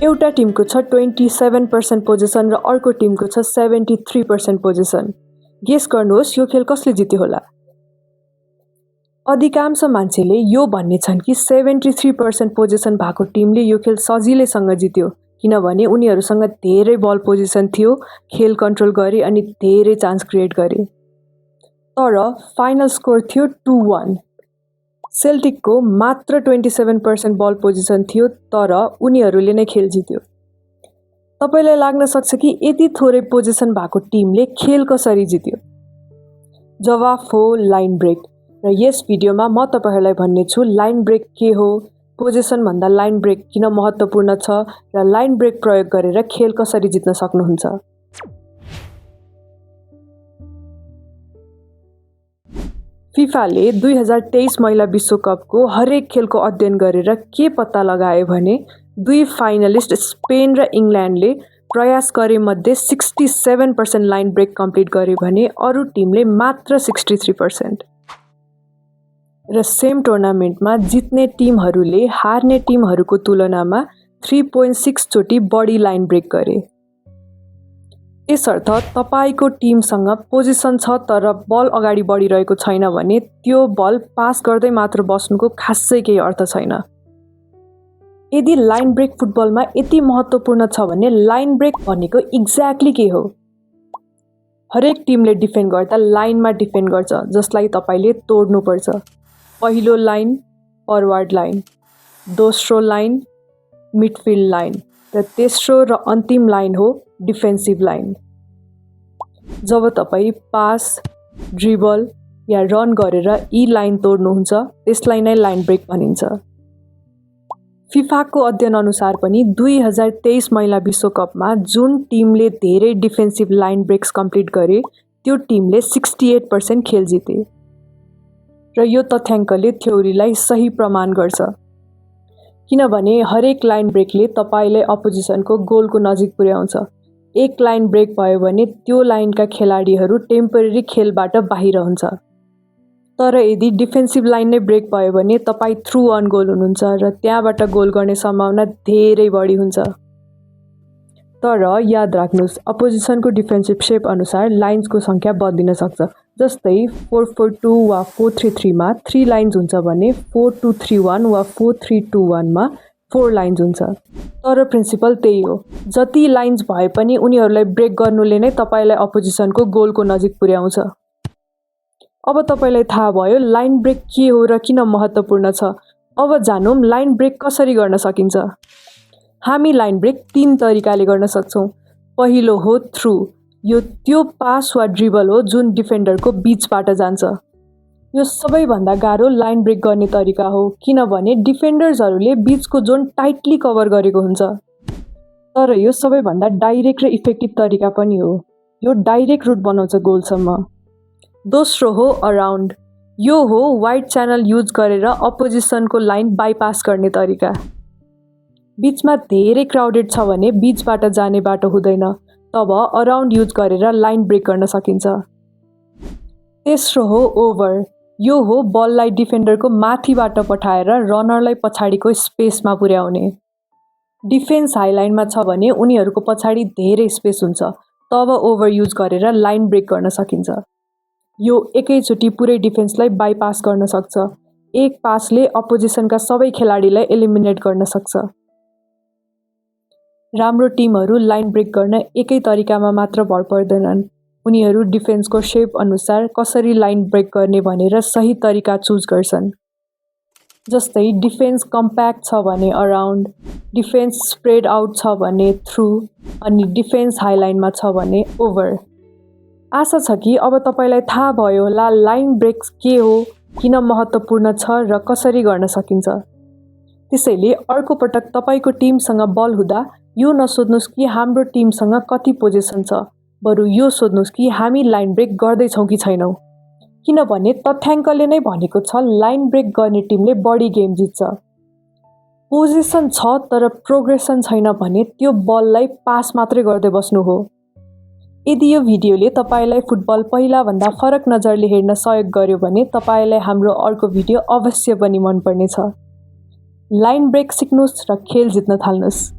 एउटा टिमको छ 27% पोजिसन र अर्को टिमको छ 73% पोजिसन। गेस गर्नुहोस् यो खेल कसले जित्यो होला? अधिकांश मान्छेले यो भन्ने छन् कि 73% पोजिसन भएको टिमले यो खेल सजिलैसँग जित्यो, किनभने उनीहरूसँग धेरै बल पोजिसन थियो, खेल कन्ट्रोल गरे अनि धेरै चान्स क्रिएट गरे। तर फाइनल स्कोर थियो 2-1। सेल्टिकको मात्र 27% बल पोजिसन थियो, तर उनीहरूले नै खेल जित्यो। तपाईलाई लाग्न सक्छ कि यति थोरै पोजिसन भएको टिमले खेल कसरी जित्यो? जवाफ हो लाइन ब्रेक। र यस भिडियोमा म तपाईहरुलाई भन्ने छु लाइन ब्रेक के हो, पोजिसन भन्दा लाइन ब्रेक किन महत्त्वपूर्ण छ र लाइन ब्रेक प्रयोग गरेर खेल कसरी जित्न सक्नुहुन्छ। फिफाले 2023 महिला विश्वकपको हरेक खेलको अध्ययन गरेर के पत्ता लगायो भने 2 फाइनलिस्ट स्पेन र इङ्ल्यान्डले प्रयास गरे मध्ये 67% लाइन ब्रेक कम्प्लिट गरे भने अरु टिमले मात्र 63%। र सेम टुर्नामेन्टमा जित्ने टिमहरूले हार्ने टिमहरूको तुलनामा 3.6 चोटि बढी लाइन ब्रेक गरे। यसर्थ तपाईको टिमसँग पोजिसन छ तर बल अगाडि बढिरहेको छैन भने त्यो बल पास गर्दै मात्र बस्नुको खासै केही अर्थ छैन। यदि लाइन ब्रेक फुटबलमा यति महत्त्वपूर्ण छ भने लाइन ब्रेक भनेको एक्ज्याक्टली के हो? हरेक टिमले डिफेन्ड गर्दा लाइनमा डिफेन्ड गर्छ, जसलाई तपाईले तोड्नुपर्छ। पहिलो लाइन फरवार्ड लाइन, दोस्रो लाइन मिडफिल्ड लाइन र तेस्रो र अन्तिम लाइन हो डिफेन्सिभ लाइन। जब तपाई पास, ड्रिबल या रन गरेर यी लाइन तोड्नुहुन्छ त्यसलाई नै लाइन ब्रेक भनिन्छ। फिफाको अध्ययन अनुसार पनि 2023 महिला विश्वकपमा जुन टिमले धेरै डिफेन्सिभ लाइन ब्रेक्स कम्प्लिट गरे त्यो टिमले 68% खेल जिते। र यो तथ्याङ्कले थ्योरीलाई सही प्रमाण गर्छ, किनभने हरेक लाइन ब्रेकले तपाईलाई अपोजिसनको गोलको नजिक पुर्याउँछ। एक लाइन ब्रेक भयो भने त्यो लाइनका खेलाडीहरू टेम्परेरी खेलबाट बाहिर हुन्छ। तर यदि डिफेन्सिभ लाइन नै ब्रेक भयो भने तपाई थ्रु अन गोल हुनुहुन्छ र त्यहाँबाट गोल गर्ने सम्भावना धेरै बढी हुन्छ। तर याद राख्नुस्, अपोजिसनको डिफेन्सिभ शेप अनुसार लाइन्सको संख्या बदलिन सक्छ। जस्तै 4-4-2 वा 4-3-3 मा 3 लाइन्स हुन्छ भने 4-2-3-1 वा 4-3-2-1 मा 4 लाइन्स हुन्छ। तर प्रिन्सिपल त्यही हो, जति लाइन्स भए पनि उनीहरूलाई ब्रेक गर्नुले नै तपाईलाई अपोजिसनको गोलको नजिक पुर्याउँछ। अब तपाईलाई थाहा भयो लाइन ब्रेक के हो र किन महत्त्वपूर्ण छ। अब जानौं लाइन ब्रेक कसरी गर्न सकिन्छ। हामी लाइन ब्रेक 3 तरिकाले गर्न सक्छौं। पहिलो हो थ्रु। यो त्यो पास वा ड्रिबल हो जुन डिफेन्डरको बीचबाट जान्छ। यो सबैभन्दा गाह्रो लाइन ब्रेक गर्ने तरिका हो, किनभने डिफेन्डर्सहरूले बीचको जोन टाइटली कभर गरेको हुन्छ। तर यो सबैभन्दा डाइरेक्ट र इफेक्टिभ तरिका पनि हो। यो डाइरेक्ट रुट बनाउँछ गोलसम्म। दोस्रो हो अराउन्ड। यो हो वाइड च्यानल युज गरेर अपोजिसनको लाइन बाइपास गर्ने तरिका। बीचमा धेरै क्राउडेड छ भने बीचबाट जाने बाटो हुँदैन, तब अराउन्ड युज गरेर लाइन ब्रेक गर्न सकिन्छ। तेस्रो हो ओभर। यो हो बललाई डिफेन्डरको माथिबाट पठाएर रनरलाई पछाडिको स्पेसमा पुर्याउने। डिफेन्स हाइलाइनमा छ भने उनीहरूको पछाडि धेरै स्पेस हुन्छ, तब ओभर युज गरेर लाइन ब्रेक गर्न सकिन्छ। यो एकैचोटि पुरै डिफेन्सलाई बाइपास गर्न सक्छ। एक पासले अपोजिसनका सबै खेलाडीलाई एलिमिनेट गर्न सक्छ। राम्रो टिमहरू लाइन ब्रेक गर्न एकै तरिकामा मात्र भर पर्दैनन्। उनीहरू डिफेन्सको शेप अनुसार कसरी लाइन ब्रेक गर्ने भनेर सही तरिका चुज गर्छन्। जस्तै डिफेन्स कम्प्याक्ट छ भने अराउन्ड, डिफेन्स स्प्रेड आउट छ भने थ्रु, अनि डिफेन्स हाइलाइनमा छ भने ओभर। आशा छ कि अब तपाईलाई थाहा भयो होला लाइन ब्रेक के हो, किन महत्त्वपूर्ण छ र कसरी गर्न सकिन्छ। त्यसैले अर्को पटक तपाईको टिमसँग बल हुँदा यो नसोध्नुस् कि हाम्रो टिमसँग कति पोजिसन छ, बरु यो सोध्नुस् कि हामी लाइन ब्रेक गर्दैछौँ कि छैनौँ। किनभने तथ्याङ्कले नै भनेको छ लाइन ब्रेक गर्ने टिमले बढी गेम जित्छ। पोजिसन छ तर प्रोग्रेसन छैन भने त्यो बललाई पास मात्रै गर्दै बस्नु हो। यदि यो भिडियोले तपाईलाई फुटबल पहिलाभन्दा फरक नजरले हेर्न सहयोग गर्यो भने तपाईलाई हाम्रो अर्को भिडियो अवश्य पनि मन पर्नेछ। लाइन ब्रेक सिक्नुस् र खेल जित्न थाल्नुस्।